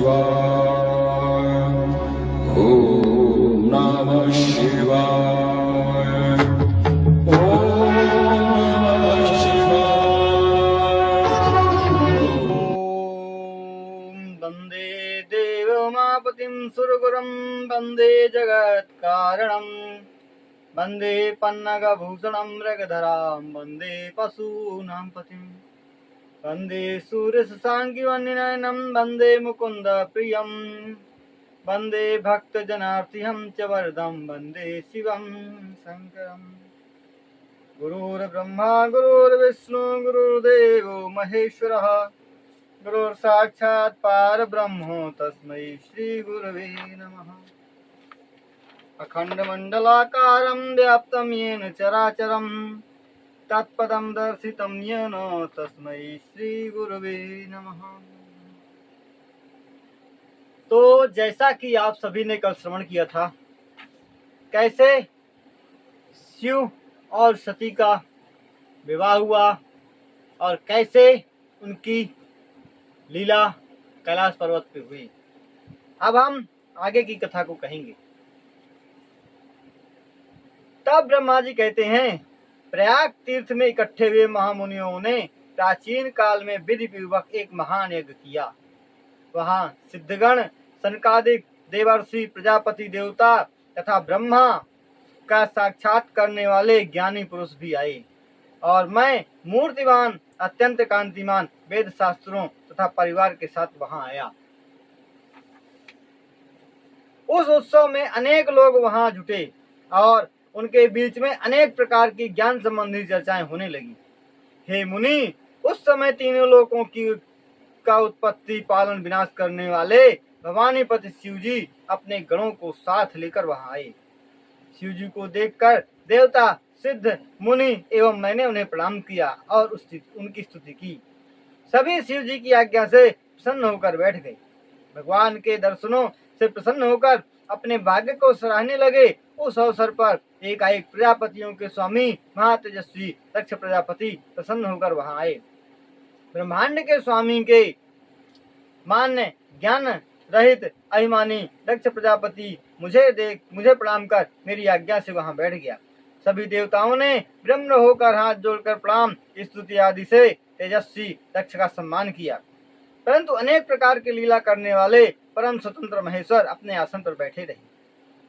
शिवाय। ओम नमः शिवाय। ओम नमः शिवाय। ओम वंदे देवोमापतिं सुरगुरुं वंदे जगत्कारणं वंदे पन्नगभूषणं मृगधरां वंदे पशूनां पतिं वंदे सूर्यशशाङ्कवन्निनयनं वंदे मुकुन्द प्रियं वंदे भक्तजनार्तिहं च वरदं वंदे शिवं शङ्करम्। गुरुर्ब्रह्मा गुरुर्विष्णु गुरुर्देवो महेश्वरः गुरुर्साक्षात् परब्रह्म तस्मै श्री गुरवे नमः। अखण्डमण्डलाकारं व्याप्तं येन चराचरं तत्पदं दर्शितं येन तस्मै श्री गुरवे नमः। तो जैसा कि आप सभी ने कल श्रवण किया था, कैसे शिव और सती का विवाह हुआ और कैसे उनकी लीला कैलाश पर्वत पे हुई। अब हम आगे की कथा को कहेंगे। तब ब्रह्मा जी कहते हैं, प्रयाग तीर्थ में इकट्ठे हुए महामुनियों ने प्राचीन काल में विधि पूर्वक एक महान यज्ञ किया। वहां सिद्धगण, सनकादिक देवर्षि, प्रजापति देवता तथा ब्रह्मा का साक्षात करने वाले ज्ञानी पुरुष भी आए और मैं मूर्तिवान, अत्यंत कांतिमान वेद शास्त्रों तथा परिवार के साथ वहां आया। उस उत्सव में अनेक लोग वहां जुटे और उनके बीच में अनेक प्रकार की ज्ञान संबंधी चर्चाएं होने लगी। हे मुनि, उस समय तीनों लोकों का उत्पत्ति, पालन, विनाश करने वाले भवानीपति शिव जी अपने गणों को साथ लेकर वहां आए। शिव जी को देखकर देवता, सिद्ध, मुनि एवं मैंने उन्हें प्रणाम किया और उनकी स्तुति की। सभी शिव जी की आज्ञा से प्रसन्न होकर बैठ गए। भगवान के दर्शनों से प्रसन्न होकर अपने भाग्य को सराहने लगे। उस अवसर पर एकाएक प्रजापतियों के स्वामी महातेजस्वी दक्ष प्रजापति प्रसन्न होकर वहां आए। ब्रह्मांड के स्वामी के मान्य ज्ञान रहित अभिमानी दक्ष प्रजापति मुझे प्रणाम कर मेरी आज्ञा से वहां बैठ गया। सभी देवताओं ने विनम्र होकर हाथ जोड़कर प्रणाम, स्तुति आदि से तेजस्वी दक्ष का सम्मान किया। परंतु अनेक प्रकार की लीला करने वाले परम स्वतंत्र महेश्वर अपने आसन पर बैठे रहे।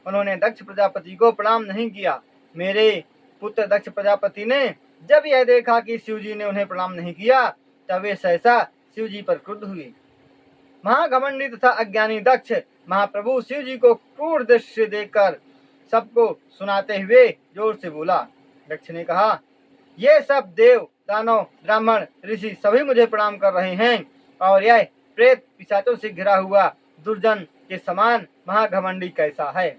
उन्होंने दक्ष प्रजापति को प्रणाम नहीं किया। मेरे पुत्र दक्ष प्रजापति ने जब यह देखा कि शिव जी ने उन्हें प्रणाम नहीं किया, तब वे सहसा शिव जी पर क्रुद्ध हुए। महाघमंडी तथा अज्ञानी दक्ष महाप्रभु शिव जी को क्रूर दृश्य देखकर सबको सुनाते हुए जोर से बोला। दक्ष ने कहा, ये सब देव, दानव, ब्राह्मण, ऋषि सभी मुझे प्रणाम कर रहे हैं और यह प्रेत पिशाचों से घिरा हुआ दुर्जन के समान महाघमंडी कैसा है।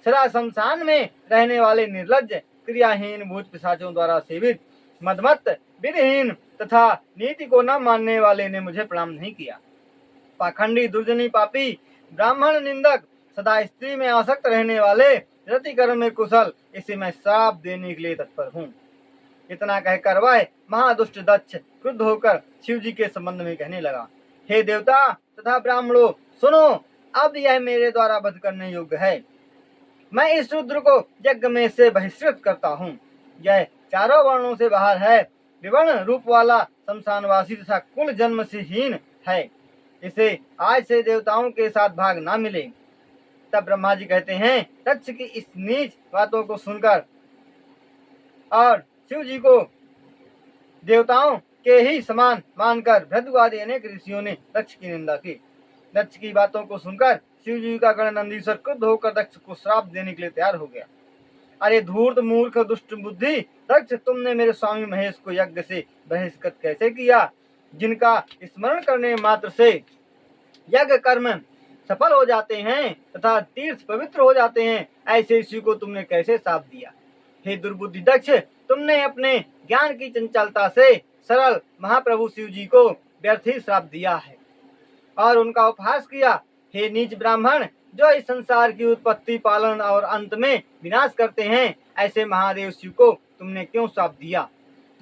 सदा शमशान में रहने वाले निर्लज्ज, क्रियाहीन भूत पिशाचों द्वारा सेवित, मदमत्त, विधिहीन तथा नीति को न मानने वाले ने मुझे प्रणाम नहीं किया। पाखंडी, दुर्जनी, पापी, ब्राह्मण निंदक, सदा स्त्री में आसक्त रहने वाले, रति कर्म में कुशल, इसे मैं श्राप देने के लिए तत्पर हूँ। इतना कहकर वह महादुष्ट दक्ष क्रुद्ध होकर शिव जी के संबंध में कहने लगा, हे देवता तथा ब्राह्मणों, सुनो, अब यह मेरे द्वारा वध करने योग्य है। मैं इस रुद्र को यज्ञ में से बहिष्कृत करता हूँ। यह चारों वर्णों से बाहर है, विवर्ण रूप वाला, शमशानवासी तथा कुल जन्म से हीन है। इसे आज से देवताओं के साथ भाग ना मिले। तब ब्रह्मा जी कहते हैं, दक्ष की इस नीच बातों को सुनकर और शिव जी को देवताओं के ही समान मानकर भृगु आदि अनेक ऋषियों ने दक्ष की निंदा की। दक्ष की बातों को सुनकर शिव जी का गण नंदीश्वर क्रुद्ध होकर दक्ष को श्राप देने के लिए तैयार हो गया। अरे धूर्त, मूर्ख, दुष्ट बुद्धि दक्ष, तुमने मेरे स्वामी महेश को यज्ञ से बहिष्कृत कैसे किया? जिनका स्मरण करने मात्र से यज्ञ कर्म सफल हो जाते हैं तथा तीर्थ पवित्र हो जाते हैं, ऐसे शिव को तुमने कैसे श्राप दिया? हे दुर्बुद्धि दक्ष, तुमने अपने ज्ञान की चंचलता से सरल महाप्रभु शिव जी को व्यर्थ ही श्राप दिया है और उनका उपहास किया। हे नीच ब्राह्मण, जो इस संसार की उत्पत्ति, पालन और अंत में विनाश करते हैं, ऐसे महादेव शिव को तुमने क्यों श्राप दिया?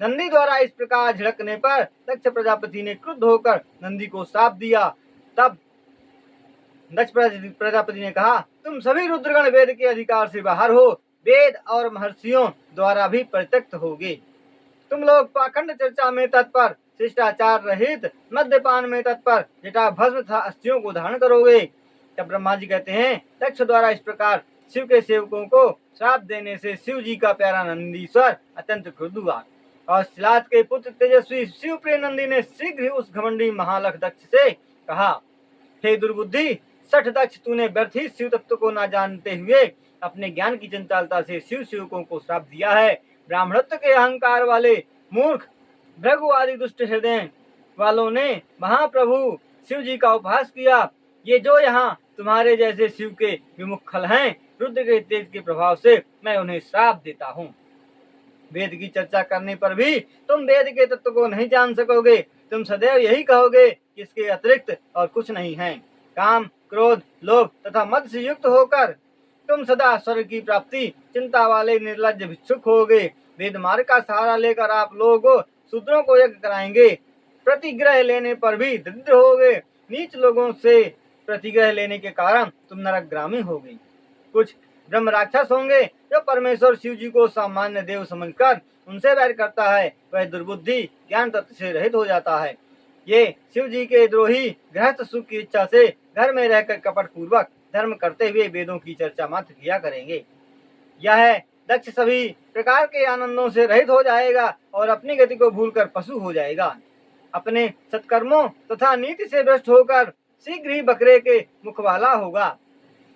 नंदी द्वारा इस प्रकार झिड़कने पर दक्ष प्रजापति ने क्रुद्ध होकर नंदी को श्राप दिया। तब दक्ष प्रजापति ने कहा, तुम सभी रुद्रगण वेद के अधिकार से बाहर हो, वेद और महर्षियों द्वारा भी परित्यक्त होगे। तुम लोग पाखंड चर्चा में तत्पर, शिष्टाचार रहित मद्यपान में तत्पर, जटा भस्म तथा अस्थियों को धारण करोगे। तब ब्रह्मा जी कहते हैं, दक्ष द्वारा इस प्रकार शिव के सेवकों को श्राप देने से शिव जी का प्यारा नंदीश्वर अत्यंत क्रुद्ध हुआ और शिलाद के पुत्र तेजस्वी शिव प्रिय नंदी ने शीघ्र ही उस घमंडी महालख दक्ष से कहा, हे दुर्बुद्धि सठ दक्ष, तूने व्यर्थ ही शिव तत्व को न जानते हुए अपने ज्ञान की चंचलता से शिव सेवकों को श्राप दिया है। ब्राह्मणत्व के अहंकार वाले मूर्ख भृगु आदि दुष्ट हृदय वालों ने महाप्रभु शिव जी का उपहास किया। ये जो यहाँ तुम्हारे जैसे शिव के विमुख खल हैं, रुद्र के तेज के प्रभाव से मैं उन्हें श्राप देता हूँ। वेद की चर्चा करने पर भी तुम वेद के तत्व को नहीं जान सकोगे। तुम सदैव यही कहोगे कि इसके अतिरिक्त और कुछ नहीं है। काम, क्रोध, लोभ तथा मद से युक्त होकर तुम सदा स्वर्ग की प्राप्ति चिंता वाले निर्लज्ज भिक्षुक होगे। वेद मार्ग का सहारा लेकर आप लोगों शूद्रों को यज्ञ कराएंगे। प्रतिग्रह लेने पर भी दरिद्र होगे। नीच लोगों से प्रतिग्रह लेने के कारण तुम नरकगामी होगे। कुछ ब्रह्म राक्षस होंगे जो परमेश्वर शिव जी को सामान्य देव समझकर उनसे वैर करता है, वह दुर्बुद्धि ज्ञान तत्व से रहित हो जाता है। ये शिव जी के द्रोही गृहस्थ सुख की इच्छा से घर में रहकर कपट पूर्वक धर्म करते हुए वेदों की चर्चा मात्र किया करेंगे। यह दक्ष सभी प्रकार के आनंदों से रहित हो जाएगा और अपनी गति को भूलकर पशु हो जाएगा। अपने सत्कर्मों तथा नीति से भ्रष्ट होकर शीघ्र ही बकरे के मुखवाला होगा।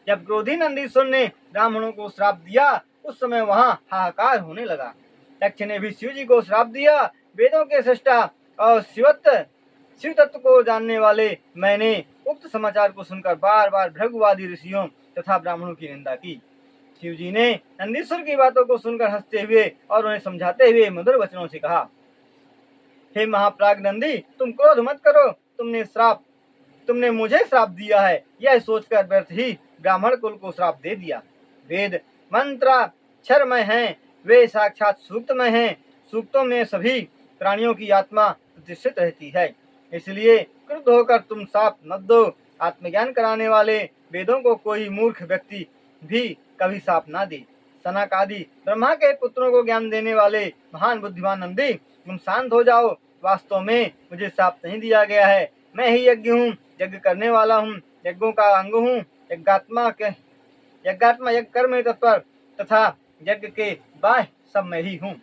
जब क्रोधी नंदीश्वर ने ब्राह्मणों को श्राप दिया, उस समय वहां हाहाकार होने लगा। दक्ष ने भी शिव जी को श्राप दिया। वेदों के सृष्टा और शिव तत्व को जानने वाले मैंने उक्त समाचार को सुनकर बार बार भृगुवादी ऋषियों तथा ब्राह्मणों की निंदा की। शिव जी ने नंदीश्वर की बातों को सुनकर हंसते हुए और उन्हें समझाते हुए मधुर वचनों से कहा, हे महाप्राग नंदी, तुम क्रोध मत करो। तुमने मुझे श्राप दिया है, यह सोचकर व्यर्थ ही ब्राह्मण कुल को श्राप दे दिया। वेद मंत्राक्षरमय हैं, वे साक्षात सूक्तमय हैं। सूक्तों में सभी प्राणियों की आत्मा प्रतिष्ठित रहती है, इसलिए क्रुद्ध होकर तुम श्राप मत दो। आत्मज्ञान कराने वाले वेदों को कोई मूर्ख व्यक्ति भी कभी श्राप ना दे। सनक आदि ब्रह्मा के पुत्रों को ज्ञान देने वाले महान बुद्धिमान नंदी, तुम शांत हो जाओ। वास्तव में मुझे श्राप नहीं दिया गया है। मैं ही यज्ञ हूँ, यज्ञ करने वाला हूँ, यज्ञों का अंग हूँ। यज्ञात्मा यज्ञ कर्म में तत्पर तथा यज्ञ के बाह्य सब मैं ही हूँ।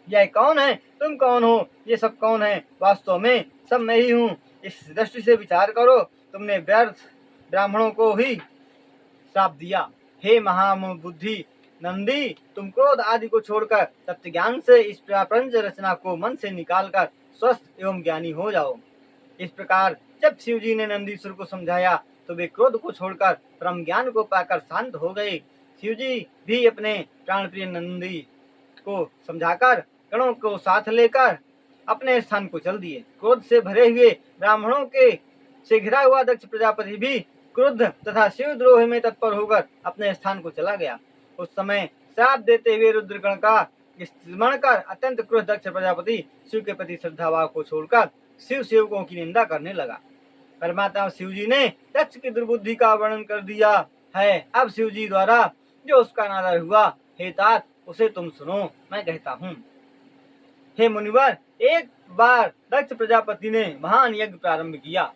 यह कौन है, तुम कौन हो, ये सब कौन है? वास्तव में सब मैं ही हूँ। इस दृष्टि से विचार करो। तुमने व्यर्थ ब्राह्मणों को ही श्राप दिया। हे महामूढ़ बुद्धि नंदी, तुम क्रोध आदि को छोड़कर तत्व ज्ञान से इस प्रपंच रचना को मन से निकालकर स्वस्थ एवं ज्ञानी हो जाओ। इस प्रकार जब शिव जी ने नंदीश्वर को समझाया तो वे क्रोध को छोड़कर परम ज्ञान को पाकर शांत हो गए। शिव जी भी अपने प्राणप्रिय नंदी को समझाकर गणों को साथ लेकर अपने स्थान को चल दिए। क्रोध से भरे हुए ब्राह्मणों के से घिरा हुआ दक्ष प्रजापति भी क्रुद्ध तथा शिवद्रोह में तत्पर होकर अपने स्थान को चला गया। उस समय श्राप देते हुए रुद्रगण का स्मरण कर अत्यंत क्रुद्ध दक्ष प्रजापति शिव के प्रति श्रद्धाभाव को छोड़कर शिव सेवकों की निंदा करने लगा। परमात्मा शिव जी ने दक्ष की दुर्बुद्धि का वर्णन कर दिया है। अब शिव जी द्वारा जो उसका नादर हुआ, हे तात, उसे तुम सुनो। मैं कहता हूँ, हे मुनिवर, एक बार दक्ष प्रजापति ने महान यज्ञ प्रारंभ किया।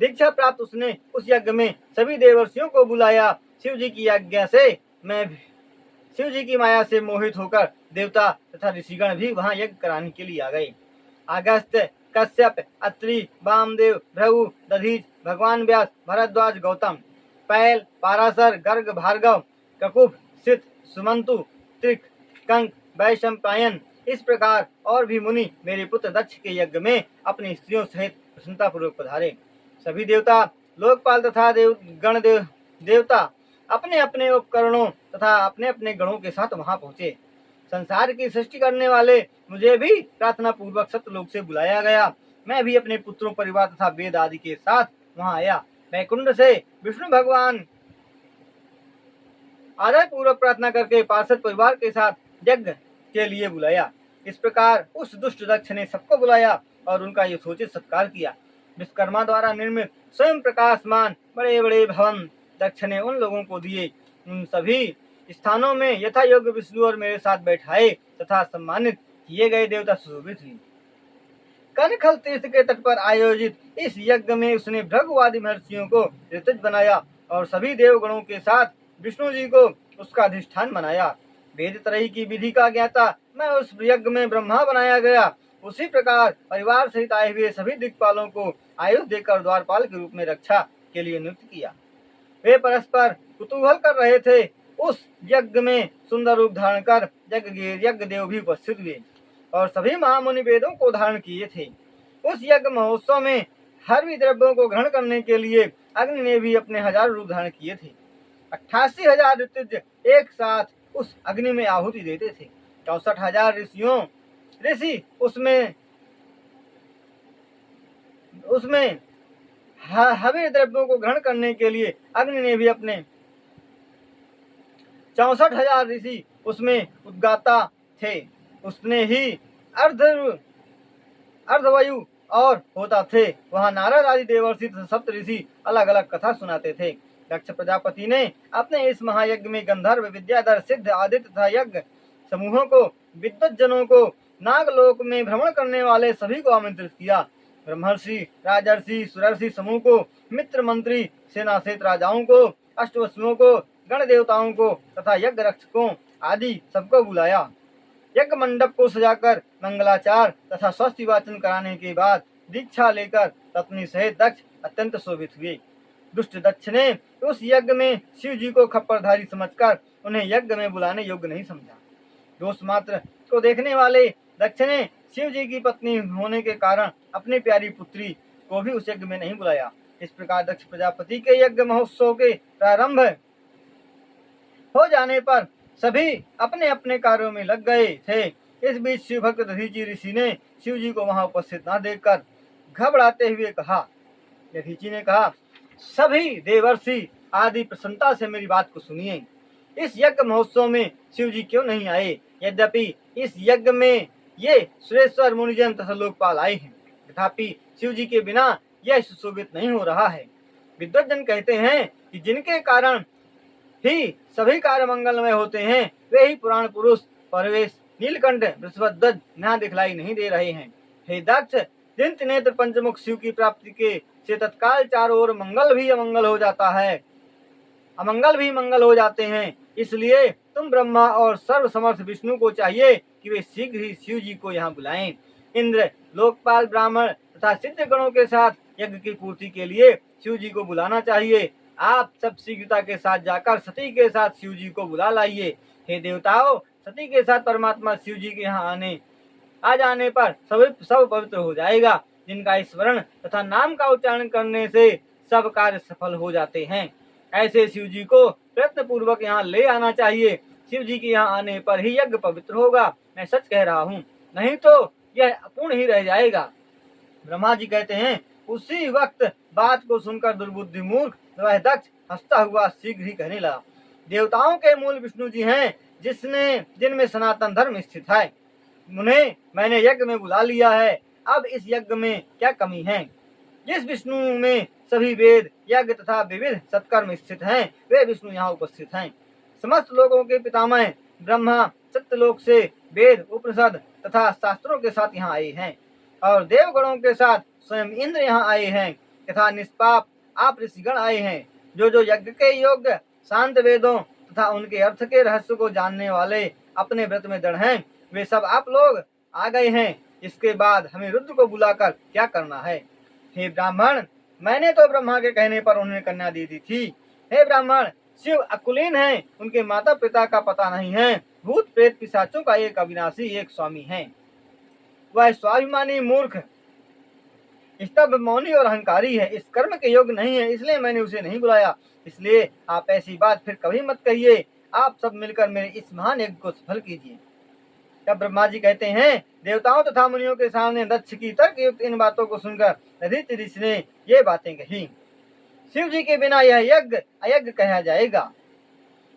दीक्षा प्राप्त उसने उस यज्ञ में सभी देवर्षियों को बुलाया। शिव जी की आज्ञा से शिव जी की माया से मोहित होकर देवता तथा ऋषिगण भी वहां यज्ञ कराने के लिए आ गए। अगस्त्य, कश्यप, अत्रि, वामदेव, भृगु, दधीच, भगवान व्यास, भरद्वाज, गौतम, पैल, पाराशर, गर्ग, भार्गव, ककुभ, सित, सुमंतु, त्रिक, कंक, वैशंपायन, इस प्रकार और भी मुनि मेरे पुत्र दक्ष के यज्ञ में अपनी स्त्रियों सहित प्रसन्नता पूर्वक पधारे। सभी देवता, लोकपाल तथा देवता अपने अपने उपकरणों तथा अपने अपने गणों के साथ वहां पहुंचे। संसार की सृष्टि करने वाले मुझे भी प्रार्थना पूर्वक सत्यलोक से बुलाया गया। मैं भी अपने पुत्रों, परिवार तथा वेद आदि के साथ वहां आया। वैकुंठ से विष्णु भगवान आदर पूर्वक प्रार्थना करके पार्षद परिवार के साथ यज्ञ के लिए बुलाया। इस प्रकार उस दुष्ट दक्ष ने सबको बुलाया और उनका यथोचित सत्कार किया। विश्वकर्मा द्वारा निर्मित स्वयं प्रकाशमान बड़े बड़े भवन दक्ष ने उन लोगों को दिए। उन सभी स्थानों में यथा योग्य विष्णु और मेरे साथ बैठाए तथा सम्मानित किए गए देवता सुशोभित हुए। कनखल तीर्थ के तट पर आयोजित इस यज्ञ में उसने भृगुवादी महर्षियों को ऋतुज बनाया और सभी देवगणों के साथ विष्णु जी को उसका अधिष्ठान बनाया। वेद त्रयी की विधि का ज्ञाता मैं उस यज्ञ में ब्रह्मा बनाया गया। उसी प्रकार परिवार सहित आए हुए सभी दिक्पालों को आयुष देकर द्वारपाल के रूप में रक्षा के लिए नियुक्त किया। वे परस्पर कुतूहल कर रहे थे। उस यज्ञ में सुंदर रूप धारण कर यज्ञ देव भी उपस्थित हुए और सभी महामुनि वेदों को धारण किए थे। उस यज्ञ महोत्सव में हरवी द्रव्यों को ग्रहण करने के लिए अग्नि ने भी अपने 1000 रूप धारण किए थे। 88,000 ऋतुज एक साथ उस अग्नि में आहुति देते थे। 64,000 ऋषि उसमें हवे द्रव्यों को ग्रहण करने के लिए अग्नि ने भी अपने 64,000 ऋषि उसमें उद्गाता थे। उसने ही अर्धवायु और होता थे। वहाँ नारद आदि देवर्षि तथा सप्त ऋषि अलग अलग कथा सुनाते थे। दक्ष प्रजापति ने अपने इस महायज्ञ में गंधर्व, विद्याधर, सिद्ध, आदित्य तथा यज्ञ समूहों को, विद्वत जनों को, नागलोक में भ्रमण करने वाले सभी को आमंत्रित किया। ब्रह्मर्षि, राजर्षि, सुरर्षि समूह को, मित्र, मंत्री, सेना सहित राजाओं को, अष्टवसुओं को, गण देवताओं को तथा यज्ञ रक्षकों आदि सबको बुलाया। यज्ञ मंडप को सजाकर मंगलाचार तथा स्वस्ति वाचन कराने के बाद दीक्षा लेकर पत्नी सहित दक्ष अत्यंत शोभित हुए। दुष्ट दक्ष ने उस यज्ञ में शिव जी को खप्परधारी समझकर उन्हें यज्ञ में बुलाने योग्य नहीं समझा। दोष मात्र को देखने वाले दक्ष ने शिव जी की पत्नी होने के कारण अपनी प्यारी पुत्री को भी उस यज्ञ में नहीं बुलाया। इस प्रकार दक्ष प्रजापति के यज्ञ महोत्सव के प्रारंभ हो जाने पर सभी अपने अपने कार्यों में लग गए थे। इस बीच शिव भक्त दधीचि ऋषि ने शिव जी को वहां उपस्थित न देखकर घबराते हुए कहा। दधीचि ने कहा, सभी देवर्षि आदि प्रसन्नता से मेरी बात को सुनिए। इस यज्ञ महोत्सव में शिव जी क्यों नहीं आए? यद्यपि इस यज्ञ में ये सुरेश्वर, मुनिजन तथा लोकपाल आए हैं, तथापि शिव जी के बिना यह सुशोभित नहीं हो रहा है। विद्वज्जन कहते हैं कि जिनके कारण ही सभी कार्य मंगलमय होते हैं, वे ही पुराण पुरुष परवेश नीलकंठ वृषभध्वज यहाँ दिखलाई नहीं दे रहे हैं। हे दक्ष, दिन त्रिनेत्र पंचमुख शिव की प्राप्ति के से तत्काल चारों ओर मंगल भी अमंगल हो जाता है, अमंगल भी मंगल हो जाते हैं। इसलिए तुम ब्रह्मा और सर्व समर्थ विष्णु को चाहिए कि वे शीघ्र ही शिव जी को यहाँ बुलाएं। इंद्र, लोकपाल, ब्राह्मण तथा सिद्ध गणों के साथ यज्ञ की पूर्ति के लिए शिव जी को बुलाना चाहिए। आप सब शीघ्रता के साथ जाकर सती के साथ शिव जी को बुला लाइए। हे देवताओं, सती के साथ परमात्मा शिव जी के यहाँ आ जाने पर सब पवित्र हो जाएगा, जिनका स्मरण तथा नाम का उच्चारण करने से सब कार्य सफल हो जाते हैं। ऐसे शिव जी को प्रयत्न पूर्वक यहाँ ले आना चाहिए। शिव जी के यहाँ आने पर ही यज्ञ पवित्र होगा। मैं सच कह रहा हूँ, नहीं तो यह अपूर्ण ही रह जाएगा। ब्रह्मा जी कहते हैं, उसी वक्त बात को सुनकर दुर्बुद्धि मूर्ख वह दक्ष हंसता हुआ शीघ्र ही कहने लगा, देवताओं के मूल विष्णु जी हैं, जिनमें सनातन धर्म स्थित है। उन्हें मैंने यज्ञ में बुला लिया है। अब इस यज्ञ में क्या कमी है? जिस विष्णु में सभी वेद, यज्ञ तथा विविध सत्कर्म स्थित हैं, वे विष्णु यहाँ उपस्थित हैं। समस्त लोगों के पितामह ब्रह्मा सत्यलोक से वेद, उपनिषद तथा शास्त्रों के साथ यहाँ आए हैं और देवगणों के साथ स्वयं इंद्र यहाँ आए हैं तथा निष्पाप आप ऋषिगण आए हैं। जो यज्ञ के योग्य शांत वेदों तथा उनके अर्थ के रहस्य को जानने वाले अपने व्रत में दृढ़ हैं, वे सब आप लोग आ गए हैं। इसके बाद हमें रुद्र को बुलाकर क्या करना है? हे ब्राह्मण, मैंने तो ब्रह्मा के कहने पर उन्हें कन्या दे दी थी। हे ब्राह्मण, शिव अकुलीन हैं, उनके माता पिता का पता नहीं है। भूत प्रेत पिशाचों का एक अविनाशी एक स्वामी है। वह स्वाभिमानी मूर्ख, स्तब्ध, मौनी और अहंकारी है। इस कर्म के योग्य नहीं है, इसलिए मैंने उसे नहीं बुलाया। इसलिए आप ऐसी बात फिर कभी मत कहिए। आप सब मिलकर मेरे इस महान यज्ञ को सफल कीजिए। तब ब्रह्मा जी कहते हैं, देवताओं तथा मुनियों के सामने दक्ष की तर्क युक्त इन बातों को सुनकर दधीचि ऋषि ने ये बातें कही। शिव जी के बिना यह यज्ञ अयज्ञ कहा जाएगा।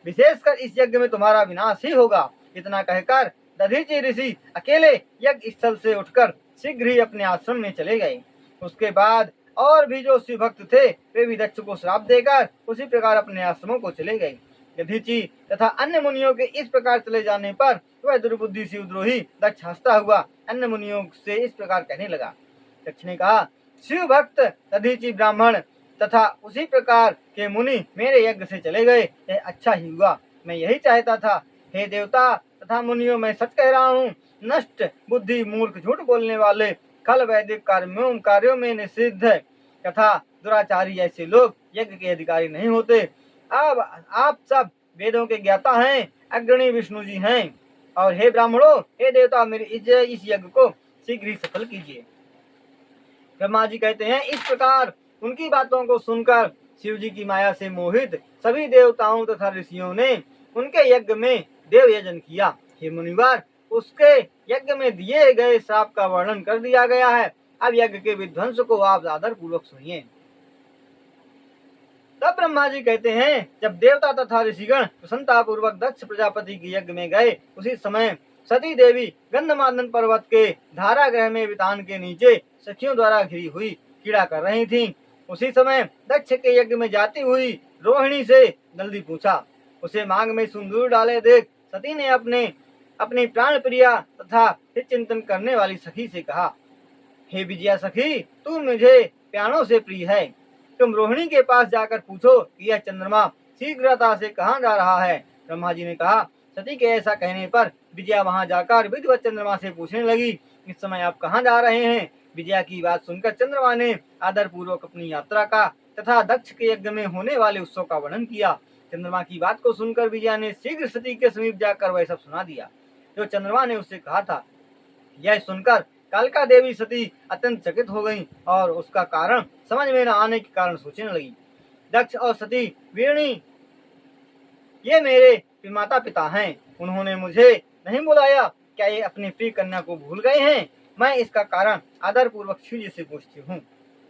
विशेषकर इस यज्ञ में तुम्हारा विनाश ही होगा। इतना कहकर दधीचि ऋषि अकेले यज्ञ स्थल से उठकर शीघ्र ही अपने आश्रम में चले गए। उसके बाद और भी जो शिव भक्त थे वे भी दक्ष को श्राप देकर उसी प्रकार अपने आश्रमों को चले गए। दधीचि तथा अन्य मुनियों के इस प्रकार चले जाने पर वह दुर्बुद्धि शिवद्रोही दक्ष हंसता हुआ अन्य मुनियों से इस प्रकार कहने लगा। दक्ष ने कहा, शिव भक्त दधीचि ब्राह्मण तथा उसी प्रकार के मुनि मेरे यज्ञ से चले गए, यह अच्छा ही हुआ। मैं यही चाहता था। हे देवता तथा मुनियों, मैं सच कह रहा हूँ, नष्ट बुद्धि मूर्ख झूठ बोलने वाले खल वैदिक कार्यों में निषिद्ध तथा दुराचारी ऐसे लोग यज्ञ के अधिकारी नहीं होते। अब आप सब वेदों के ज्ञाता हैं, अग्रणी विष्णु जी हैं, और हे ब्राह्मणों, हे देवता, मेरे इस यज्ञ को शीघ्र ही सफल कीजिए। ब्रह्मा जी कहते हैं, इस प्रकार उनकी बातों को सुनकर शिव जी की माया से मोहित सभी देवताओं तथा ऋषियों ने उनके यज्ञ में देव यजन किया। हे मुनिवर, उसके यज्ञ में दिए गए श्राप का वर्णन कर दिया गया है। अब यज्ञ के विध्वंस को आप आदर पूर्वक सुनिए। तब ब्रह्मा जी कहते हैं, जब देवता तथा ऋषिगण प्रसन्नता पूर्वक दक्ष प्रजापति के यज्ञ में गए, उसी समय सती देवी गंधमादन पर्वत के धारागृह में वितान के नीचे सखियों द्वारा घिरी हुई क्रीड़ा कर रही थीं। उसी समय दक्ष के यज्ञ में जाती हुई रोहिणी से जल्दी पूछा। उसे मांग में सिंदूर डाले देख सती ने अपनी प्राण प्रिया तथा हित चिंतन करने वाली सखी से कहा, हे विजया सखी, तू मुझे प्राणों से प्रिय है। तुम रोहिणी के पास जाकर पूछो कि यह चंद्रमा शीघ्रता से कहाँ जा रहा है। ब्रह्मा जी ने कहा। सती के ऐसा कहने पर विजया वहां जाकर विधिवत चंद्रमा से पूछने लगी, इस समय आप कहाँ जा रहे हैं। विजया की बात सुनकर चंद्रमा ने आदर पूर्वक अपनी यात्रा का तथा दक्ष के यज्ञ में होने वाले उत्सव का वर्णन किया। चंद्रमा की बात को सुनकर विजया ने शीघ्र सती के समीप जाकर वह सब सुना दिया जो चंद्रमा ने उससे कहा था। यह सुनकर कालिका देवी सती अत्यंत चकित हो गई और उसका कारण समझ में न आने के कारण सोचने लगी। दक्ष और सती वीरणी ये मेरे माता पिता हैं, उन्होंने मुझे नहीं बुलाया, क्या ये अपनी प्रिय कन्या को भूल गए हैं। मैं इसका कारण आदर पूर्वक शिव जी से पूछती हूँ।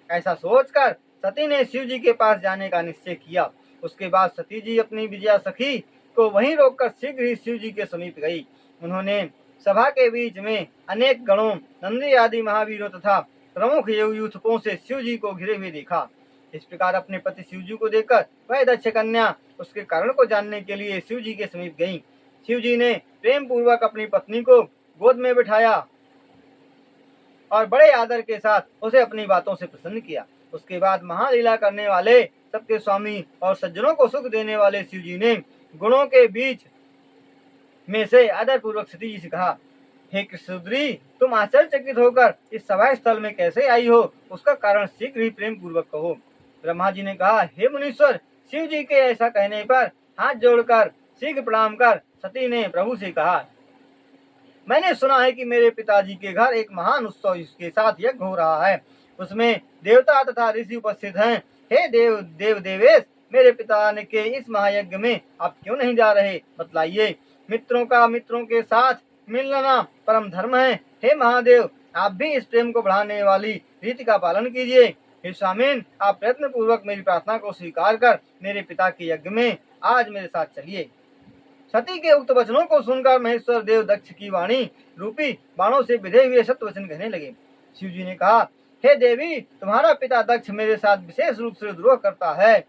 ऐसा सोचकर सती ने शिव जी के पास जाने का निश्चय किया। उसके बाद सती जी अपनी विजया सखी को वहीं रोककर शीघ्र ही शिव जी के समीप गई। उन्होंने सभा के बीच में अनेक गणों, नंदी आदि महावीरों तथा प्रमुख यूथकों से शिव जी को घिरे हुए देखा। इस प्रकार अपने पति शिव जी को देखकर वह दक्ष कन्या उसके कारण को जानने के लिए शिव जी के समीप गई। शिव जी ने प्रेम पूर्वक अपनी पत्नी को गोद में बिठाया और बड़े आदर के साथ उसे अपनी बातों से प्रसन्न किया। उसके बाद महालीला करने वाले, सबके स्वामी और सज्जनों को सुख देने वाले शिव जी ने गुणों के बीच में से आदर पूर्वक सती जी से कहा, हे कृष्णोदरी, तुम आश्चर्यचकित होकर इस सभा स्थल में कैसे आई हो, उसका कारण शीघ्र ही प्रेम पूर्वक कहो। ब्रह्मा जी ने कहा, हे मुनीश्वर, शिव जी के ऐसा कहने पर हाथ जोड़कर शीघ्र प्रणाम कर सती ने प्रभु से कहा, मैंने सुना है कि मेरे पिताजी के घर एक महान उत्सव के साथ यज्ञ हो रहा है, उसमें देवता तथा ऋषि उपस्थित हैं। हे देवेश, मेरे पिता ने के इस महायज्ञ में आप क्यों नहीं जा रहे, बतलाइए। मित्रों का मित्रों के साथ मिलना परम धर्म है। हे महादेव, आप भी इस प्रेम को बढ़ाने वाली रीति का पालन कीजिए। हे स्वामीन, आप प्रयत्न पूर्वक मेरी प्रार्थना को स्वीकार कर मेरे पिता के यज्ञ में आज मेरे साथ चलिए। सती के उक्त वचनों को सुनकर महेश्वर देव दक्ष की वाणी रूपी बाणों से विधे हुए सत्य वचन कहने लगे। शिव जी ने कहा, हे देवी, तुम्हारा पिता दक्ष मेरे साथ विशेष रूप से द्रोह करता है।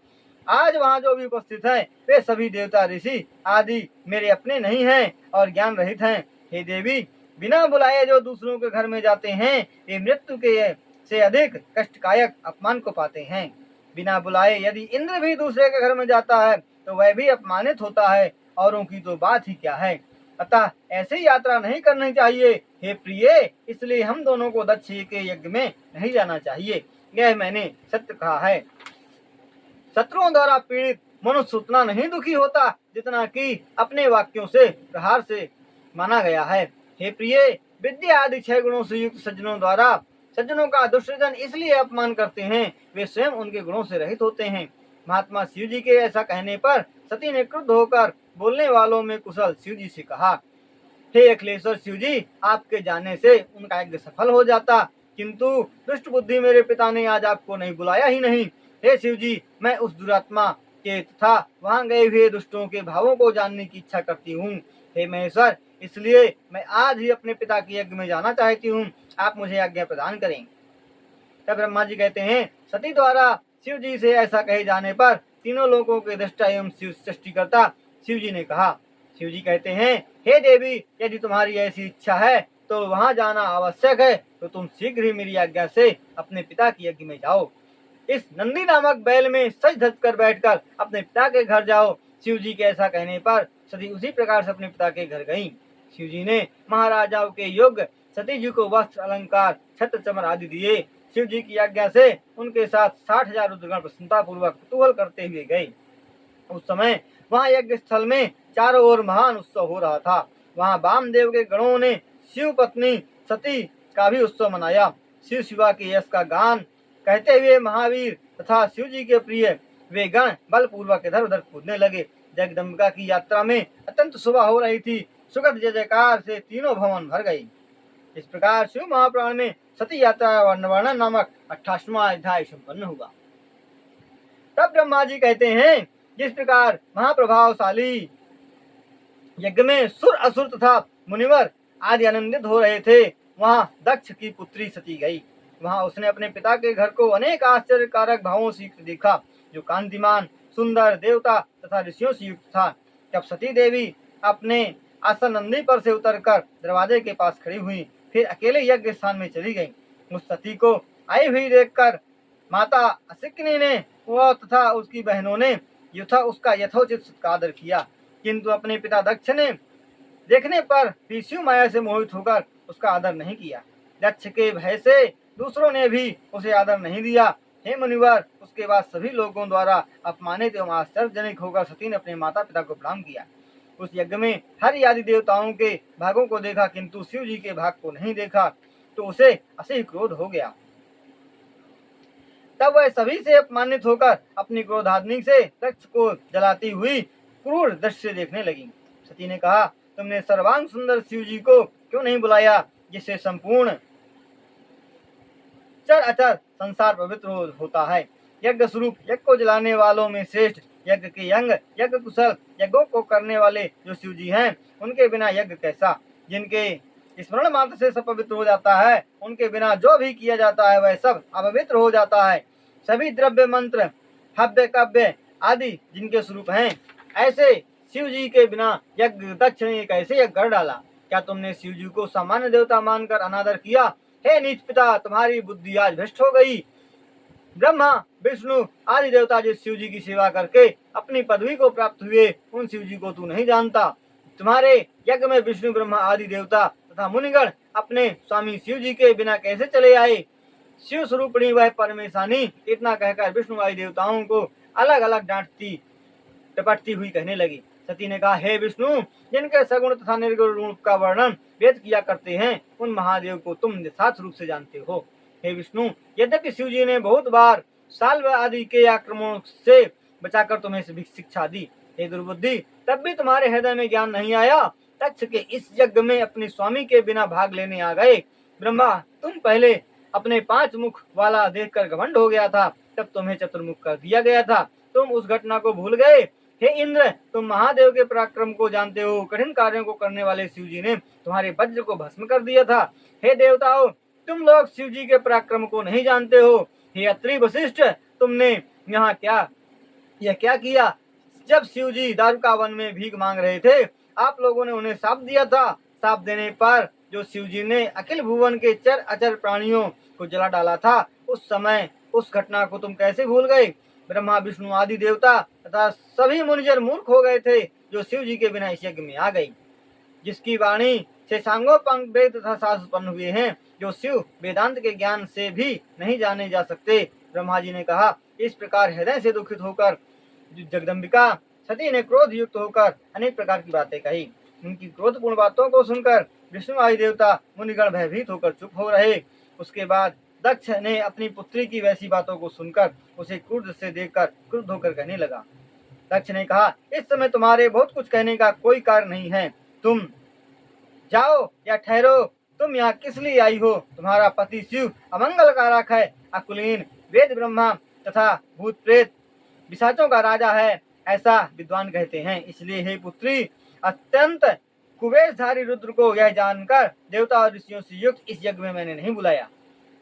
आज वहाँ जो भी उपस्थित हैं वे सभी देवता ऋषि आदि मेरे अपने नहीं हैं और ज्ञान रहित हैं। हे देवी, बिना बुलाए जो दूसरों के घर में जाते हैं वे मृत्यु के से अधिक कष्टकायक अपमान को पाते हैं। बिना बुलाए यदि इंद्र भी दूसरे के घर में जाता है तो वह भी अपमानित होता है, औरों की तो बात ही क्या है। अतः ऐसी यात्रा नहीं करनी चाहिए। हे प्रिय, इसलिए हम दोनों को दक्ष के यज्ञ में नहीं जाना चाहिए। यह मैंने सत्य कहा है। शत्रुओं द्वारा पीड़ित मनुष्य उतना नहीं दुखी होता जितना कि अपने वाक्यों से प्रहार से माना गया है। हे प्रिय, विद्या आदि 6 गुणों से युक्त सज्जनों का दुष्टजन इसलिए अपमान करते हैं, वे स्वयं उनके गुणों से रहित होते हैं। महात्मा शिव जी के ऐसा कहने पर सती ने क्रुद्ध होकर बोलने वालों में कुशल शिव जी से कहा, हे अखिलेश्वर शिव जी, आपके जाने से उनका यज्ञ सफल हो जाता, किंतु दुष्ट बुद्धि मेरे पिता ने आज आपको नहीं बुलाया ही नहीं। हे शिव जी, मैं उस दुरात्मा के तथा वहां गए हुए दुष्टों के भावों को जानने की इच्छा करती हूँ। हे महेश्वर, इसलिए मैं आज ही अपने पिता के यज्ञ में जाना चाहती हूँ। आप मुझे आज्ञा प्रदान करें। तब ब्रह्मा जी कहते हैं, सती द्वारा शिव जी से ऐसा कहे जाने पर तीनों लोगों के दृष्टा एवं शिव सृष्टिकर्ता शिव जी ने कहा। शिव जी कहते हैं, हे देवी, यदि तुम्हारी ऐसी इच्छा है तो वहां जाना आवश्यक है, तो तुम शीघ्र ही मेरी आज्ञा से अपने पिता की यज्ञ में जाओ। इस नंदी नामक बैल में सज धज कर बैठकर अपने पिता के घर जाओ। शिव जी के ऐसा कहने पर सती उसी प्रकार से अपने पिता के घर गईं। शिव जी ने महाराजाओं के योग्य सती जी को वस्त्र अलंकार छत्र चमर आदि दिए। शिव जी की आज्ञा से उनके साथ 60,000 रुद्रगण प्रसन्नता पूर्वक कुतूहल करते हुए गए। उस समय वहां यज्ञ स्थल में चारों ओर महान उत्सव हो रहा था। वहां वामदेव के गणों ने शिव पत्नी सती का भी उत्सव मनाया। शिव शिवा के यश का गान कहते हुए महावीर तथा शिव जी के प्रिय वे गण बलपूर्वक इधर उधर कूदने लगे। जगदम्बिका की यात्रा में अत्यंत शोभा हो रही थी। सुगत जय जयकार से तीनों भवन भर गई। इस प्रकार शिव महापुराण में सती यात्रा वर्णन नामक 28वां अध्याय संपन्न हुआ। तब ब्रह्मा जी कहते हैं, जिस प्रकार महाप्रभावशाली यज्ञ में सुर असुर तथा मुनिवर आदि आनंदित हो रहे थे, वहां दक्ष की पुत्री सती गई। वहां उसने अपने पिता के घर को अनेक आश्चर्यकारक भावों से देखा, जो कांतिमान सुंदर देवता तथा ऋषियों से युक्त था। तब सती देवी अपने आसन नंदी पर से उतरकर दरवाजे के पास खड़ी हुई, फिर अकेले यज्ञ स्थान में चली गई। उस सती को आई हुई देखकर माता असिकनी ने वह तथा उसकी बहनों ने उसका यथोचित सत्कार किया, किंतु अपने पिता दक्ष ने देखने पर भी शिव माया से मोहित होकर उसका आदर नहीं किया। दक्ष के भय से दूसरों ने भी उसे आदर नहीं दिया। हे मुनिवर, उसके बाद सभी लोगों द्वारा अपमानित एवं आश्चर्यजनक होकर सती ने अपने माता पिता को प्रणाम किया। उस यज्ञ में हरि आदि देवताओं के भागों को देखा, किंतु शिव जी के भाग को नहीं देखा, तो उसे असह्य क्रोध हो गया। तब वह सभी से अपमानित होकर अपनी क्रोधाग्नि से दक्ष को जलाती हुई क्रूर दृश्य देखने लगी। सती ने कहा, तुमने सर्वांग सुंदर शिव जी को क्यों नहीं बुलाया, जिससे संपूर्ण चर अचर संसार पवित्र होता है। यज्ञ स्वरूप यज्ञ को जलाने वालों में श्रेष्ठ यज्ञ के अंग यज्ञ कुशल यज्ञों को करने वाले जो शिव जी हैं, उनके बिना यज्ञ कैसा। जिनके स्मरण मात्र से सब पवित्र हो जाता है, उनके बिना जो भी किया जाता है वह सब अपवित्र हो जाता है। सभी द्रव्य मंत्र हव्य काव्य आदि जिनके स्वरूप हैं, ऐसे शिव जी के बिना यज्ञ दक्ष ने कैसे यज्ञ कर डाला। क्या तुमने शिव जी को सामान्य देवता मानकर अनादर किया। हे नीच पिता, तुम्हारी बुद्धि आज भ्रष्ट हो गई। ब्रह्मा विष्णु आदि देवता जिस शिव जी की सेवा करके अपनी पदवी को प्राप्त हुए, उन शिव जी को तू नहीं जानता। तुम्हारे यज्ञ में विष्णु ब्रह्मा आदि देवता तथा मुनिगण अपने स्वामी शिव जी के बिना कैसे चले आए। शिव स्वरूपणी वह परमेशानी इतना कहकर विष्णु आदि देवताओं को अलग अलग डांटती टपटती हुई कहने लगी। सती ने कहा, हे विष्णु, जिनके सगुण तथा निर्गुण रूप का वर्णन वेद किया करते हैं, उन महादेव को तुम यथार्थ रूप से जानते हो। हे विष्णु, यद्यपि शिव जी ने बहुत बार साल्व आदि के आक्रमणों से बचाकर तुम्हें शिक्षा दी, हे दुर्बुद्धि, तब भी तुम्हारे हृदय में ज्ञान नहीं आया। दक्ष के इस यज्ञ में अपने स्वामी के बिना भाग लेने आ गए। ब्रह्मा, तुम पहले अपने 5 मुख वाला देखकर घमंड हो गया था, तब तुम्हें चतुर्मुख कर दिया गया था, तुम उस घटना को भूल गए। हे इंद्र, तुम महादेव के पराक्रम को जानते हो। कठिन कार्यों को करने वाले शिव जी ने तुम्हारे वज्र को भस्म कर दिया था। हे देवताओं, तुम लोग शिव जी के पराक्रम को नहीं जानते हो। हे अत्रि वशिष्ठ, तुमने यहाँ क्या किया। जब शिव जी दारुका वन में भीख मांग रहे थे, आप लोगों ने उन्हें शाप दिया था। शाप देने पर जो शिव जी ने अखिल भुवन के चर अचर प्राणियों को जला डाला था, उस समय उस घटना को तुम कैसे भूल गए। ब्रह्मा विष्णु आदि देवता तथा सभी मुनिजन मूर्ख हो गए थे, जो शिव जी के बिना इस यज्ञ में आ गई। जिसकी वाणी से सांगोपांग वेद तथा शास्त्र उत्पन्न हुए हैं, जो शिव वेदांत के ज्ञान से भी नहीं जाने जा सकते। ब्रह्मा जी ने कहा, इस प्रकार हृदय से दुखित होकर जगदम्बिका सती ने क्रोध युक्त होकर अनेक प्रकार की बातें कही। उनकी क्रोधपूर्ण बातों को सुनकर विष्णु आदि देवता मुनिगण भयभीत होकर चुप हो रहे। उसके बाद दक्ष ने अपनी पुत्री की वैसी बातों को सुनकर उसे क्रोध से देखकर क्रुद्ध होकर कहने लगा। दक्ष ने कहा, इस समय तुम्हारे बहुत कुछ कहने का कोई कारण नहीं है। तुम जाओ या ठहरो। तुम यहाँ किस लिए आई हो। तुम्हारा पति शिव अमंगलकारक है, अकुलीन, वेद ब्रह्मा तथा भूत प्रेत पिशाचों का राजा है, ऐसा विद्वान कहते हैं। इसलिए हे पुत्री, अत्यंत कुबेरधारी रुद्र को यह जानकर देवता और ऋषियों से युक्त इस यज्ञ में मैंने नहीं बुलाया।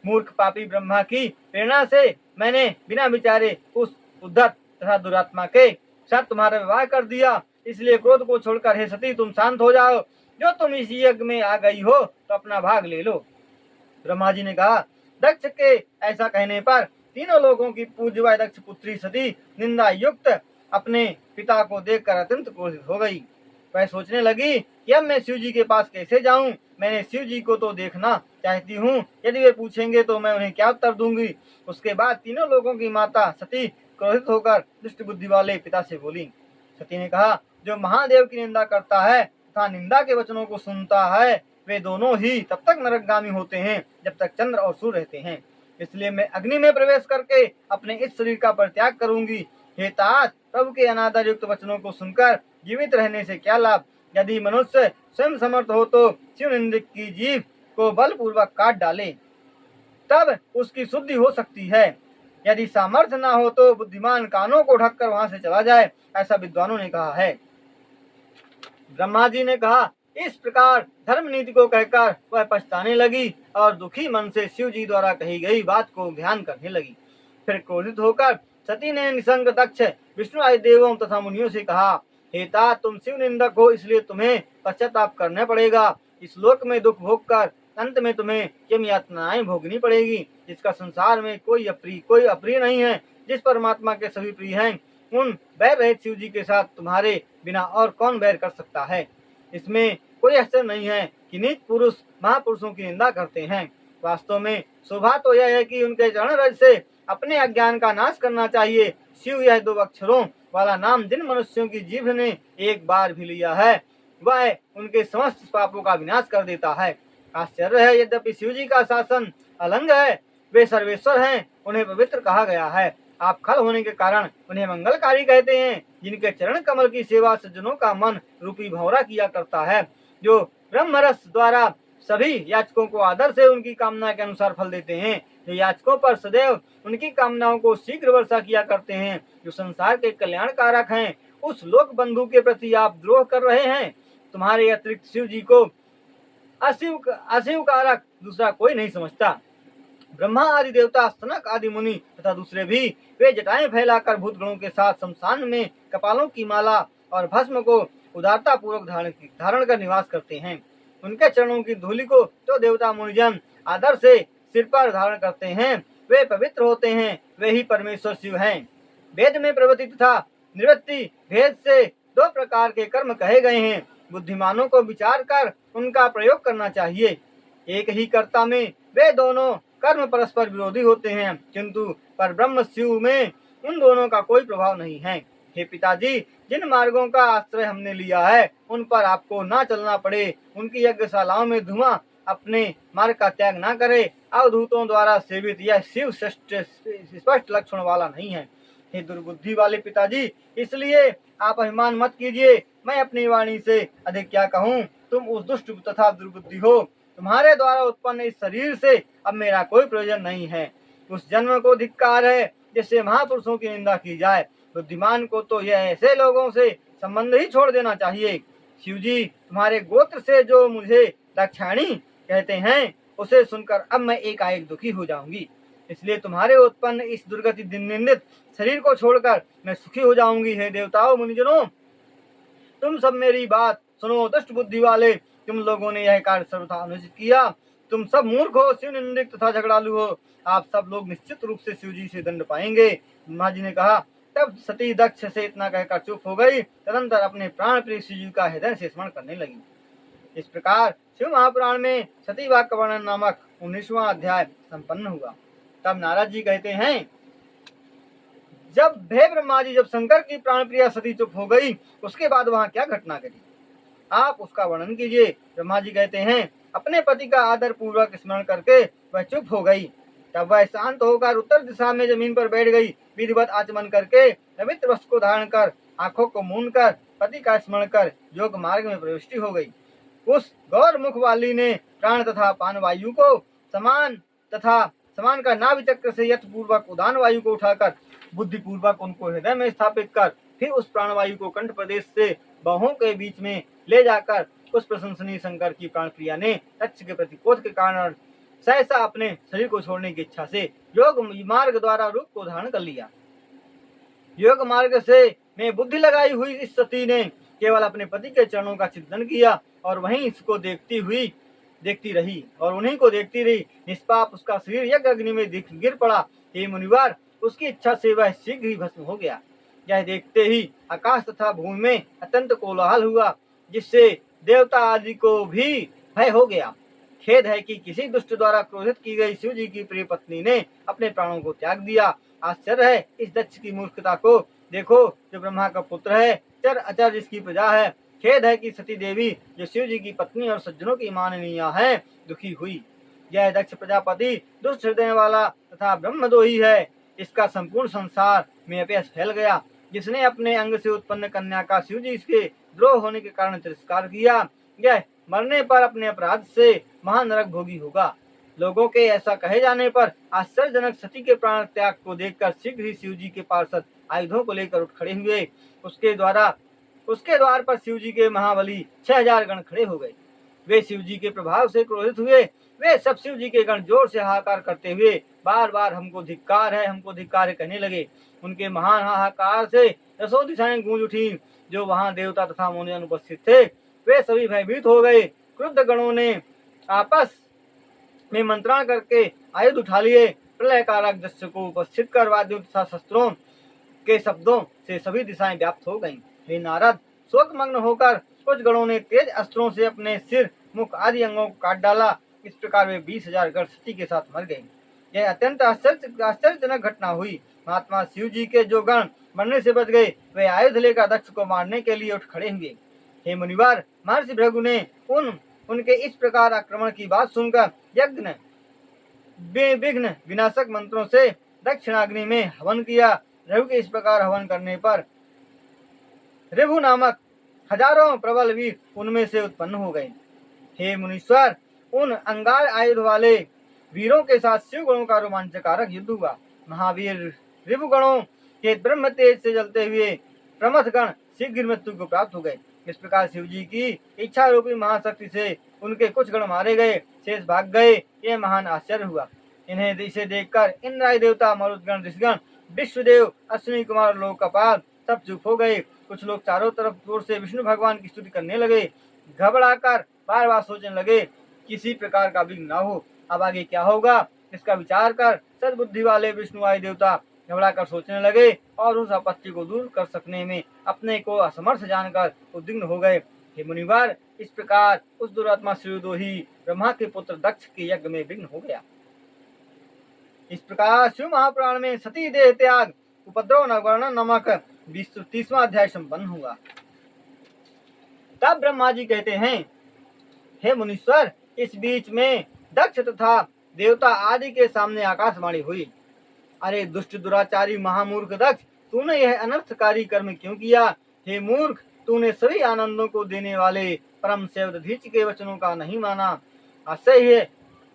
मूर्ख पापी ब्रह्मा की प्रेरणा से मैंने बिना विचारे उस उद्धत तथा दुरात्मा के साथ तुम्हारा विवाह कर दिया, इसलिए क्रोध को छोड़कर हे सती तुम शांत हो जाओ। जो तुम इस यज्ञ में आ गई हो तो अपना भाग ले लो। ब्रह्मा जी ने कहा, दक्ष के ऐसा कहने पर तीनों लोगों की पूज्य दक्ष पुत्री सती निंदा युक्त अपने पिता को देखकर अत्यंत क्रोधित हो गई। वह सोचने लगी कि अब मैं शिव जी के पास कैसे जाऊं। मैंने शिव जी को तो देखना चाहती हूँ, यदि वे पूछेंगे तो मैं उन्हें क्या उत्तर दूंगी। उसके बाद तीनों लोगों की माता सती क्रोधित होकर दुष्ट बुद्धि वाले पिता से बोली। सती ने कहा, जो महादेव की निंदा करता है तथा निंदा के वचनों को सुनता है वे दोनों ही तब तक नरकगामी होते हैं जब तक चंद्र और सूर्य रहते हैं। इसलिए मैं अग्नि में प्रवेश करके अपने इस शरीर का परित्याग करूंगी। हे तात, प्रभु के अनादर युक्त वचनों को सुनकर जीवित रहने से क्या लाभ। यदि मनुष्य स्वयं समर्थ हो तो शिव निंदक की जीभ को बलपूर्वक काट डाले, तब उसकी शुद्धि हो सकती है। यदि सामर्थ्य न हो तो बुद्धिमान कानों को ढककर वहां से चला जाए, ऐसा विद्वानों ने कहा है। ब्रह्मा जी ने कहा, इस प्रकार धर्म नीति को कहकर वह पछताने लगी और दुखी मन से शिव जी द्वारा कही गई बात को ध्यान करने लगी। फिर क्रोधित होकर सती ने निसंग दक्ष विष्णु आदि देवों तथा मुनियों से कहा, हे तात, तुम शिव निंदक हो, इसलिए तुम्हें पश्चाताप करना पड़ेगा। इस लोक में दुख भोग कर अंत में तुम्हें यम यातनाएं भोगनी पड़ेगी, जिसका संसार में कोई अप्रिय नहीं है। जिस परमात्मा के सभी प्रिय हैं, उन बैर रहित शिव जी के साथ तुम्हारे बिना और कौन बैर कर सकता है। इसमें कोई आश्चर्य नहीं है कि नीच पुरुष महापुरुषों की निंदा करते हैं। वास्तव में शोभा तो यह है कि उनके चरण रज से अपने अज्ञान का नाश करना चाहिए। शिव यह 2 अक्षरों वाला नाम जिन मनुष्यों की जीभ ने एक बार भी लिया है, वह उनके समस्त पापों का विनाश कर देता है। आश्चर्य है, यद्यपि शिव जी का शासन अलंग है, वे सर्वेश्वर हैं, उन्हें पवित्र कहा गया है। आप खल होने के कारण उन्हें मंगलकारी कहते हैं। जिनके चरण कमल की सेवा सज्जनों का मन रूपी भंवरा किया करता है, जो ब्रह्मरस द्वारा सभी याचकों को आदर से उनकी कामना के अनुसार फल देते हैं, जो याचकों पर सदैव उनकी कामनाओं को शीघ्र वर्षा किया करते हैं, जो संसार के कल्याण कारक हैं, उस लोक बंधु के प्रति आप द्रोह कर रहे हैं। तुम्हारे अतिरिक्त शिव जी को अशिव कारक दूसरा कोई नहीं समझता। ब्रह्मा आदि देवता, सनक आदि मुनि तथा दूसरे भी वे जटाएं फैलाकर भूतगणों के साथ शमशान में कपालों की माला और भस्म को उदारता पूर्वक धारण कर निवास करते हैं। उनके चरणों की धूलि को जो देवता मुनिजन आदर से सिर पर धारण करते हैं, वे पवित्र होते हैं। वे ही परमेश्वर शिव हैं। वेद में प्रवृत्ति तथा निवृत्ति भेद से 2 प्रकार के कर्म कहे गए हैं। बुद्धिमानों को विचार कर उनका प्रयोग करना चाहिए। एक ही कर्ता में वे दोनों कर्म परस्पर विरोधी होते हैं, किंतु पर ब्रह्म शिव में उन दोनों का कोई प्रभाव नहीं है। हे पिताजी, जिन मार्गों का आश्रय हमने लिया है उन पर आपको ना चलना पड़े। उनकी यज्ञशालाओं में धुआं अपने मार्ग का त्याग ना करे। अवधूतों द्वारा सेवित यह शिव स्पष्ट लक्षण वाला नहीं है। हे दुर्बुद्धि वाले पिताजी, इसलिए आप अभिमान मत कीजिए। मैं अपनी वाणी से अधिक क्या कहूँ। तुम उस दुष्ट तथा दुर्बुद्धि हो। तुम्हारे द्वारा उत्पन्न इस शरीर से अब मेरा कोई प्रयोजन नहीं है। उस जन्म को धिक्कार है जिससे महापुरुषों की निंदा की जाए। बुद्धिमान को तो यह ऐसे लोगों से संबंध ही छोड़ देना चाहिए। शिवजी, तुम्हारे गोत्र से जो मुझे दक्षाणी कहते हैं, उसे सुनकर अब मैं एकाएक दुखी हो जाऊंगी। इसलिए तुम्हारे उत्पन्न इस दुर्गति निंदित शरीर को छोड़कर मैं सुखी हो जाऊंगी। हे देवताओं मुनिजनों, तुम सब मेरी बात सुनो। दुष्ट बुद्धि वाले तुम लोगों ने यह कार्य सर्वथा अनुचित किया। तुम सब मूर्ख हो, शिव निंदक तथा झगड़ालू हो। आप सब लोग निश्चित रूप से शिव जी से दंड पाएंगे। ब्रह्मा जी ने कहा। तब सती दक्ष से इतना कहकर चुप हो गई। तदंतर अपने प्राण प्रिय शिव जी का हृदय से स्मरण करने लगी। इस प्रकार शिव महापुराण में सती वाक्य वर्णन नामक 19वां अध्याय संपन्न हुआ। तब नारद जी कहते हैं, जब ब्रह्मा जी जब शंकर की प्राण प्रिया सती चुप हो गई, उसके बाद वहां क्या घटना घटी, आप उसका वर्णन कीजिए। ब्रह्मा जी कहते हैं, अपने पति का आदर पूर्वक स्मरण करके वह चुप हो गई। तब वह शांत होकर उत्तर दिशा में जमीन पर बैठ गई। विधिवत आचमन करके पवित्र वस्त्र को धारण कर आंखों को मूंद कर पति का स्मरण कर योग मार्ग में प्रविष्टि हो गई। उस गौर मुख वाली ने प्राण तथा पान वायु को समान का नाभि चक्र से यथ पूर्वक उदान वायु को उठाकर बुद्धि पूर्वक उनको हृदय में स्थापित कर फिर उस प्राणवायु को कंठ प्रदेश से बाहों के बीच में ले जाकर उस प्रशंसनीय शंकर की प्राण प्रिया ने दक्ष के प्रति क्रोध के कारण सहसा अपने शरीर को छोड़ने की इच्छा से योग मार्ग द्वारा रूप को धारण कर लिया। योग मार्ग से में बुद्धि लगाई हुई इस सती ने केवल अपने पति के चरणों का चिंतन किया और वहीं इसको देखती रही और उन्हीं को देखती रही। निष्पाप उसका शरीर यज्ञ अग्नि में गिर पड़ा। हे मुनिवार, उसकी इच्छा से वह शीघ्र ही भस्म हो गया। यह देखते ही आकाश तथा भूमि में अत्यंत कोलाहल हुआ, जिससे देवता आदि को भी भय हो गया। खेद है कि किसी दुष्ट द्वारा क्रोधित की गई शिव जी की प्रिय पत्नी ने अपने प्राणों को त्याग दिया। आश्चर्य है इस दक्ष की मूर्खता को। देखो, जो ब्रह्मा का पुत्र है, चर अचर जिसकी प्रजा है। खेद है कि सती देवी, जो शिव जी की पत्नी और सज्जनों की माननीय है, दुखी हुई। यह दक्ष प्रजापति दुष्ट हृदय वाला तथा ब्रह्मद्रोही है। इसका संपूर्ण संसार में अपयश फैल गया। जिसने अपने अंग से उत्पन्न कन्या का शिव जी के द्रोह होने के कारण तिरस्कार किया, यह मरने पर अपने अपराध से महानरक भोगी होगा। लोगों के ऐसा कहे जाने पर आश्चर्यजनक सती के प्राण त्याग को देखकर शीघ्र ही शिव जी के पार्षद आयुधों को लेकर उठ खड़े हुए। उसके द्वार पर शिव जी के महाबली 6000 गण खड़े हो गए। वे शिव जी के प्रभाव से क्रोधित हुए। वे सब शिव जी के गण जोर से हाहाकार करते हुए बार बार हमको धिक्कार है कहने लगे। उनके महान हाहाकार से 10 दिशाएं गूंज उठी। जो वहां देवता तथा मुनि अनुपस्थित थे, वे सभी भयभीत हो गए। क्रुद्ध गणों ने आपस में मंत्रण करके आयुध उठा लिए। प्रलय कारक दृश्य को उपस्थित कर वाद्यों तथा शस्त्रों के शब्दों से सभी दिशाएं व्याप्त हो गईं। हे नारद, शोकमग्न होकर कुछ गणों ने तेज अस्त्रों से अपने सिर, मुख आदि अंगों को काट डाला। इस प्रकार वे 20,000 गण सती के साथ मर गए। यह अत्यंत आश्चर्यजनक घटना हुई। महात्मा शिव जी के जो गण मरने से बच गए, वे आयुध लेकर दक्ष को मारने के लिए उठ खड़े हुए। हे मुनिवार, महर्षि भृगु ने उनके इस प्रकार आक्रमण की बात सुनकर यज्ञ विघ्न विनाशक मंत्रों से दक्षिणाग्नि में हवन किया। रघु के इस प्रकार हवन करने पर ऋभु नामक हजारों प्रबल वीर उनमें से उत्पन्न हो गए। हे मुनीश्वर, उन अंगार आयुध वाले वीरों के साथ शिव गणों का रोमांचकारक युद्ध हुआ। महावीर ऋभु गणों के ब्रह्म तेज से जलते हुए प्रमथ गण शीघ्र मृत्यु को प्राप्त हो गए। इस प्रकार शिव जी की इच्छा रूपी महाशक्ति से उनके कुछ गण मारे गए, शेष भाग गए। ये महान आश्चर्य हुआ। इन्हें इसे देखकर इंद्रादि देवता, मरुदगण, ऋषिगण, विश्वदेव, अश्विनी कुमार, लोकपाल सब चुप हो गए। कुछ लोग चारों तरफ जोर से विष्णु भगवान की स्तुति करने लगे। घबराकर बार बार सोचने लगे, किसी प्रकार का विघ्न न हो। अब आगे क्या होगा, इसका विचार कर सद्बुद्धि वाले विष्णु आदि देवता घबराकर सोचने लगे और उस आपत्ति को दूर कर सकने में अपने को असमर्थ जानकर उद्विग्न हो गए। हे मुनिवार, इस प्रकार उस दुरात्मा शिवदोही ब्रह्मा के पुत्र दक्ष के यज्ञ में विघ्न हो गया। इस प्रकार शिव महापुराण में सती देह त्याग उपद्रव वर्णन नामक 30वां अध्याय संपन्न हुआ। तब ब्रह्मा जी कहते हैं, हे मुनीश्वर, इस बीच में दक्ष तथा देवता आदि के सामने आकाशवाणी हुई। अरे दुष्ट दुराचारी महामूर्ख दक्ष, तूने यह अनर्थकारी कर्म क्यों किया? हे मूर्ख, तूने सभी आनंदों को देने वाले परम सेवदधीच के वचनों का नहीं माना। असह्य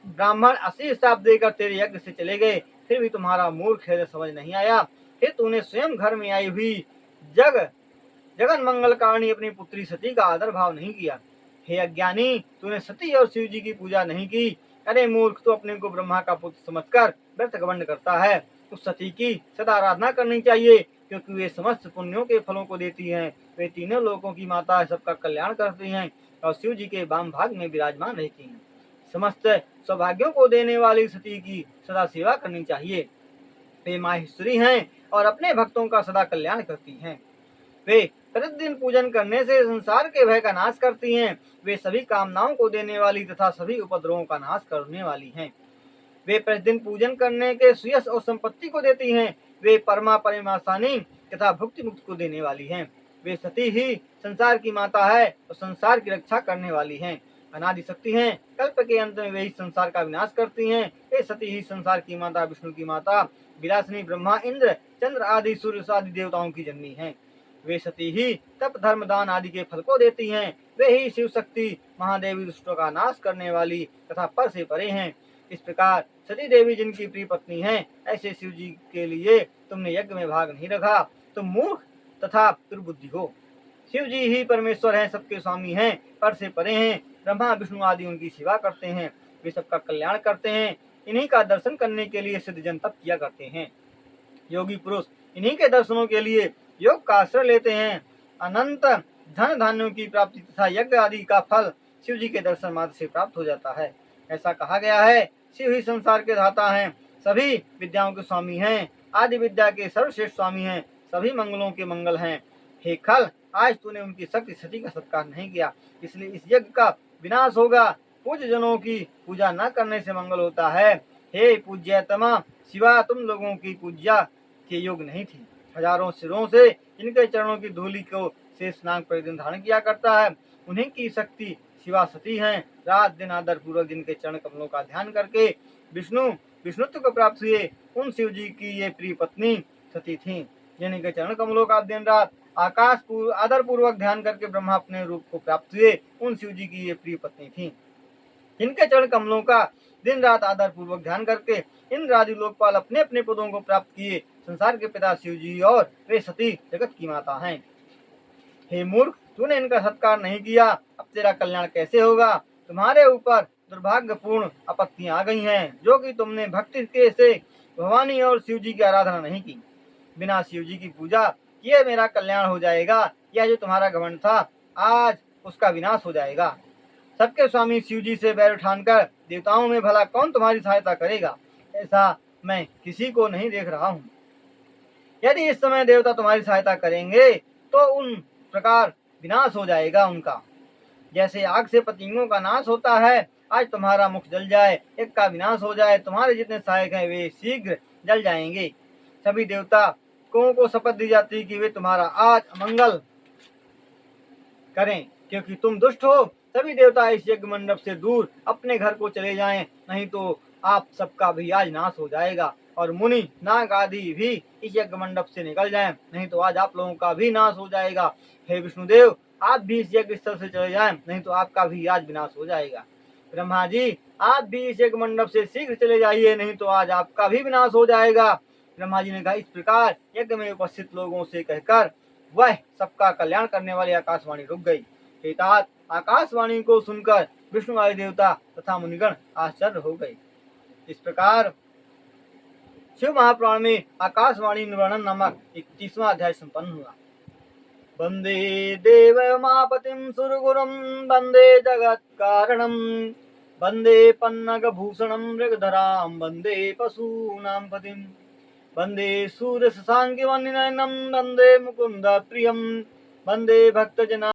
ब्राह्मण 80 श्राप देकर तेरे यज्ञ से चले गए, फिर भी तुम्हारा मूर्ख हृदय समझ नहीं आया। फिर तूने स्वयं घर में आई हुई जगन मंगलकारिणी अपनी पुत्री सती का आदर भाव नहीं किया। हे अज्ञानी, तूने सती और शिव जी की पूजा नहीं की। अरे मूर्ख, तो अपने को ब्रह्मा का पुत्र समझकर व्यर्थ घमंड करता है। उस सती की सदा आराधना करनी चाहिए, क्योंकि वे समस्त पुण्यों के फलों को देती हैं। वे तीनों लोकों की माता है, सबका कल्याण करती हैं और शिव जी के वाम भाग में विराजमान रहती हैं। समस्त सौभाग्यों को देने वाली सती की सदा सेवा करनी चाहिए। वे माहेश्वरी हैं और अपने भक्तों का सदा कल्याण करती हैं। वे प्रतिदिन पूजन करने से संसार के भय का नाश करती हैं। वे सभी कामनाओं को देने वाली तथा सभी उपद्रवों का नाश करने वाली हैं। वे प्रतिदिन पूजन करने के सुयश और संपत्ति को देती हैं। वे परमा परिमासानी तथा भुक्ति मुक्त को देने वाली हैं। वे सती ही संसार की माता है और संसार की रक्षा करने वाली हैं। अनादि शक्ति हैं। कल्प के अंत में वे ही संसार का विनाश करती हैं। वे सती ही संसार की माता, विष्णु की माता, विलासिनी, ब्रह्मा, इंद्र, चंद्र आदि सूर्य आदि देवताओं की जननी हैं। वे सती ही तप, धर्म, दान आदि के फल को देती हैं। वे ही शिव शक्ति महादेवी दुष्टों का नाश करने वाली तथा पर से परे हैं। इस प्रकार सती देवी जिनकी प्रिय पत्नी हैं, ऐसे शिव जी के लिए तुमने यज्ञ में भाग नहीं रखा। तुम मूर्ख तथा दुर्बुद्धि हो। शिव जी ही परमेश्वर हैं, सबके स्वामी हैं, पर से परे हैं। ब्रह्मा, विष्णु आदि उनकी सेवा करते हैं। वे सबका कल्याण करते हैं। इन्हीं का दर्शन करने के लिए सिद्ध जन तप किया करते हैं। योगी पुरुष इन्हीं के दर्शनों के लिए योग का आश्रय लेते हैं। अनंत धन धान्यों की प्राप्ति तथा यज्ञ आदि का फल शिव जी के दर्शन मात्र से प्राप्त हो जाता है। ऐसा कहा गया है, शिव ही संसार के धाता हैं, सभी विद्याओं के स्वामी हैं, आदि विद्या के सर्वश्रेष्ठ स्वामी हैं, सभी मंगलों के मंगल हैं। हे खल, आज तूने उनकी शक्ति सती का सत्कार नहीं किया, इसलिए इस यज्ञ का विनाश होगा। पूज्य जनों की पूजा न करने से मंगल होता है। हे पूज्यतमा शिवा, तुम लोगों की पूजा के योग नहीं थी। हजारों सिरों से इनके चरणों की धूलि को शेषनाग प्रतिदिन धारण किया करता है। उन्हीं की शक्ति शिवा सती हैं। रात दिन आदर पूर्वक जिनके चरण कमलों का ध्यान करके विष्णुत्व को प्राप्त हुए, उन शिव जी की ये प्रिय पत्नी सती थी। जिनके चरण कमलों का दिन रात आदर पूर्वक ध्यान करके ब्रह्मा अपने रूप को प्राप्त हुए, उन शिव जी की ये प्रिय पत्नी थी। जिनके चरण कमलों का दिन रात आदर पूर्वक ध्यान करके इंद्र आदि लोकपाल अपने अपने पदों को प्राप्त किए, संसार के पिता शिव जी और वे सती जगत की माता हैं। हे मूर्ख, तूने इनका सत्कार नहीं किया, अब तेरा कल्याण कैसे होगा? तुम्हारे ऊपर दुर्भाग्यपूर्ण आपत्तियां आ गई हैं, जो कि तुमने भक्ति के से भवानी और शिव जी की आराधना नहीं की। बिना शिव जी की पूजा किए मेरा कल्याण हो जाएगा। यह जो तुम्हारा घमंड था, आज उसका विनाश हो जाएगा। सबके स्वामी शिव जी से बैर ठानकर देवताओं में भला कौन तुम्हारी सहायता करेगा? ऐसा मैं किसी को नहीं देख रहा हूँ। यदि इस समय देवता तुम्हारी सहायता करेंगे तो उन प्रकार विनाश हो जाएगा उनका। जैसे आग से पतंगों का नाश होता है, आज तुम्हारा मुख जल जाए, एक का विनाश हो जाए, तुम्हारे जितने सहायक हैं वे शीघ्र जल जाएंगे। सभी देवताओं को शपथ दी जाती कि वे तुम्हारा आज अमंगल करें, क्योंकि तुम दुष्ट हो। सभी देवता इस यज्ञ मंडप से दूर अपने घर को चले जाएं, नहीं तो आप सबका भी आज नाश हो जाएगा। और मुनि नाग आदि भी इस यज्ञ मंडप से निकल जाएं, नहीं तो आज आप लोगों का भी नाश हो जाएगा। हे विष्णुदेव, आप भी इस यज्ञ स्थल से चले जाएं, नहीं तो आपका भी आज विनाश हो जाएगा। ब्रह्मा जी, आप भी इस यज्ञ मंडप से शीघ्र चले जाइए, नहीं तो आज आपका भी विनाश हो जाएगा। ब्रह्मा जी ने कहा। इस प्रकार यज्ञ में उपस्थित लोगों से कहकर वह सबका कल्याण करने वाली आकाशवाणी रुक गई। हे तात, आकाशवाणी को सुनकर विष्णु आदि देवता तथा मुनिगण आश्चर्य हो गए। इस प्रकार शिव महापुराण में आकाशवाणी वर्णन नामक 31वां अध्याय संपन्न हुआ। वंदे देवमापतिं सुरगुरुं वंदे जगत कारणं वंदे पन्नग भूषणं मृगधरां वंदे पशूनां पतिं वंदे सूर्य शशांक वन्यनयनं वंदे मुकुंद प्रियं वंदे भक्तजना